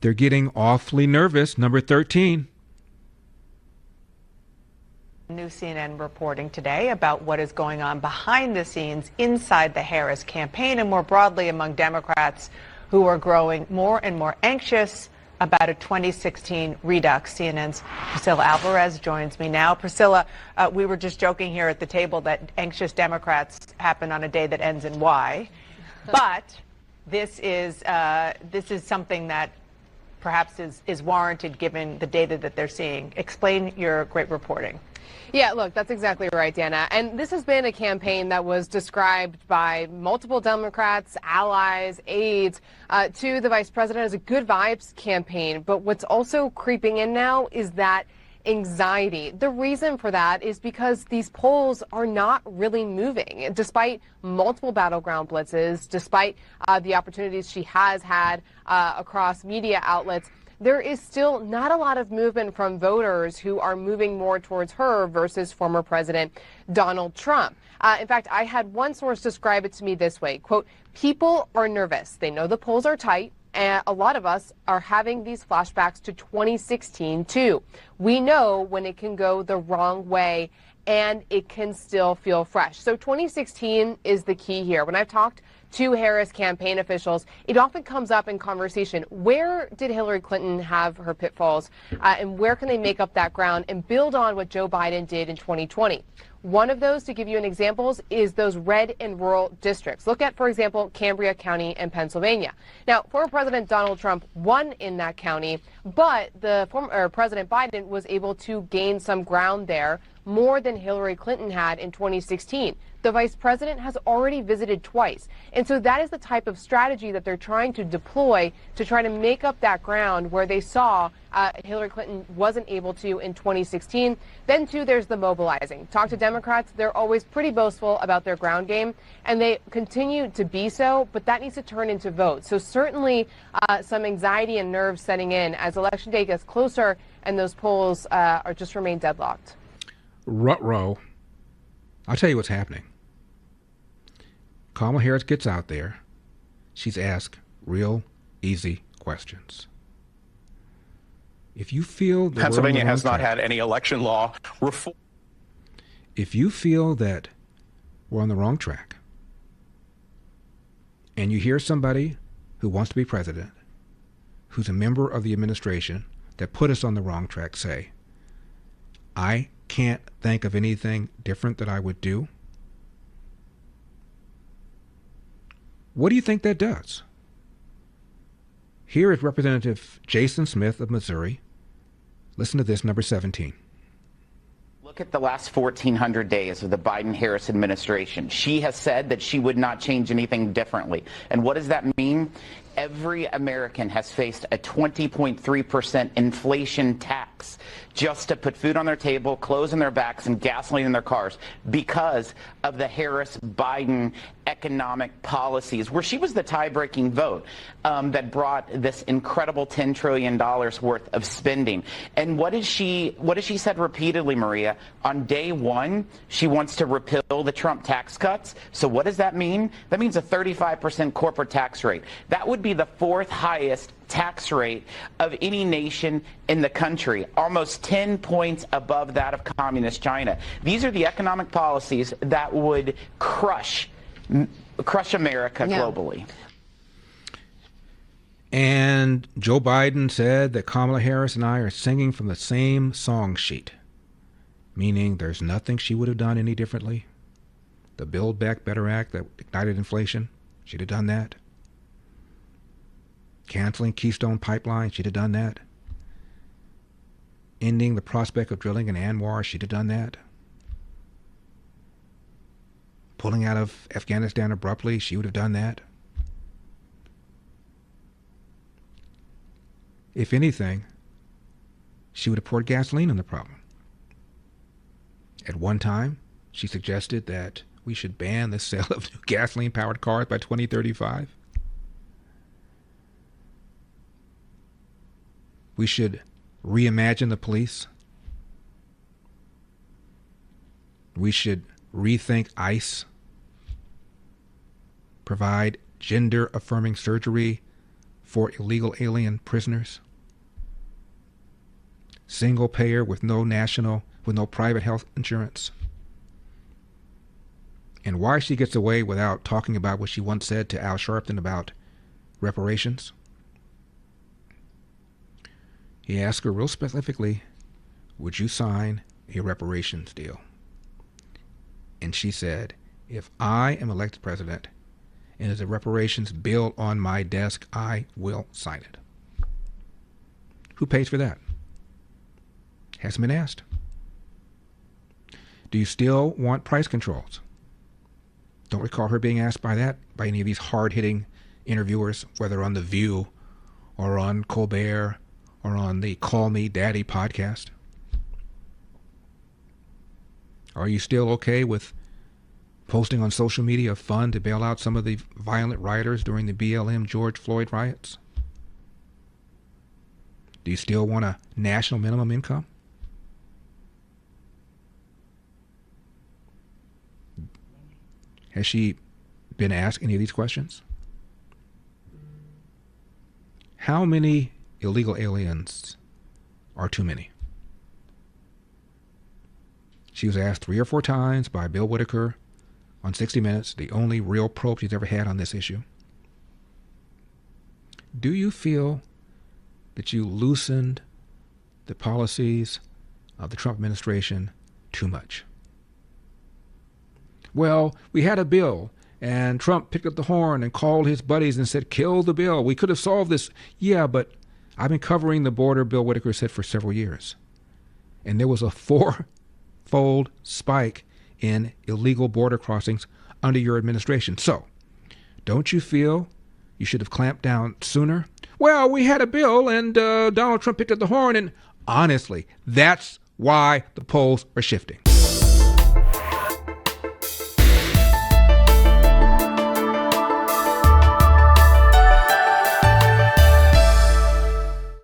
They're getting awfully nervous. Number 13. New CNN reporting today about what is going on behind the scenes inside the Harris campaign and more broadly among Democrats who are growing more and more anxious about a 2016 redux. CNN's Priscilla Alvarez joins me now. Priscilla, we were just joking here at the table that anxious Democrats happen on a day that ends in Y, but this is something that perhaps is warranted given the data that they're seeing. Explain your great reporting. Yeah, look, that's exactly right, Dana. And this has been a campaign that was described by multiple Democrats, allies, aides, to the vice president as a good vibes campaign. But what's also creeping in now is that anxiety. The reason for that is because these polls are not really moving. Despite multiple battleground blitzes, despite the opportunities she has had across media outlets, there is still not a lot of movement from voters who are moving more towards her versus former President Donald Trump. In fact, I had one source describe it to me this way, quote, people are nervous. They know the polls are tight. And a lot of us are having these flashbacks to 2016, too. We know when it can go the wrong way and it can still feel fresh. So 2016 is the key here. When I've talked to Harris campaign officials, it often comes up in conversation. Where did Hillary Clinton have her pitfalls, and where can they make up that ground and build on what Joe Biden did in 2020? One of those, to give you an example, is those red and rural districts. Look at, for example, Cambria County in Pennsylvania. Now, former President Donald Trump won in that county, but the former President Biden was able to gain some ground there, more than Hillary Clinton had in 2016. The vice president has already visited twice. And so that is the type of strategy that they're trying to deploy to try to make up that ground where they saw Hillary Clinton wasn't able to in 2016. Then, too, there's the mobilizing. Talk to Democrats. They're always pretty boastful about their ground game, and they continue to be so, but that needs to turn into votes. So certainly some anxiety and nerves setting in as Election Day gets closer and those polls are just remain deadlocked. Ruh-roh. I'll tell you what's happening. Kamala Harris gets out there. She's asked real easy questions. If you feel that Pennsylvania has not had any election law reform. If you feel that we're on the wrong track, and you hear somebody who wants to be president, who's a member of the administration that put us on the wrong track, say, I can't think of anything different that I would do, what do you think that does? Here is Representative Jason Smith of Missouri. Listen to this, number 17. Look at the last 1,400 days of the Biden-Harris administration. She has said that she would not change anything differently. And what does that mean? Every American has faced a 20.3% inflation tax just to put food on their table, clothes on their backs, and gasoline in their cars because of the Harris-Biden economic policies, where she was the tie-breaking vote that brought this incredible $10 trillion worth of spending. And what has she said repeatedly, Maria? On day one, she wants to repeal the Trump tax cuts. So what does that mean? That means a 35% corporate tax rate. That would be the fourth highest tax rate of any nation in the country, almost 10 points above that of communist China. These are the economic policies that would crush America globally. And Joe Biden said that Kamala Harris and I are singing from the same song sheet, meaning there's nothing she would have done any differently. The Build Back Better Act that ignited inflation, she'd have done that. Canceling Keystone Pipeline, she'd have done that. Ending the prospect of drilling in Anwar, she'd have done that. Pulling out of Afghanistan abruptly, she would have done that. If anything, she would have poured gasoline on the problem. At one time, she suggested that we should ban the sale of new gasoline-powered cars by 2035. We should reimagine the police. We should rethink ICE. Provide gender-affirming surgery for illegal alien prisoners. Single payer with no private health insurance. And why she gets away without talking about what she once said to Al Sharpton about reparations. He asked her real specifically, would you sign a reparations deal? And she said, if I am elected president and there's a reparations bill on my desk, I will sign it. Who pays for that? Hasn't been asked. Do you still want price controls? Don't recall her being asked by any of these hard-hitting interviewers, whether on The View or on Colbert or on the Call Me Daddy podcast. Are you still okay with posting on social media a fund to bail out some of the violent rioters during the BLM George Floyd riots? Do you still want a national minimum income? Has she been asked any of these questions? How many illegal aliens are too many? She was asked 3 or 4 times by Bill Whitaker on 60 Minutes, the only real probe she's ever had on this issue. Do you feel that you loosened the policies of the Trump administration too much? Well, we had a bill, and Trump picked up the horn and called his buddies and said, kill the bill. We could have solved this. Yeah, but I've been covering the border, Bill Whitaker said, for several years. And there was a 4-fold spike in illegal border crossings under your administration. So, don't you feel you should have clamped down sooner? Well, we had a bill, and Donald Trump picked up the horn, and honestly, that's why the polls are shifting.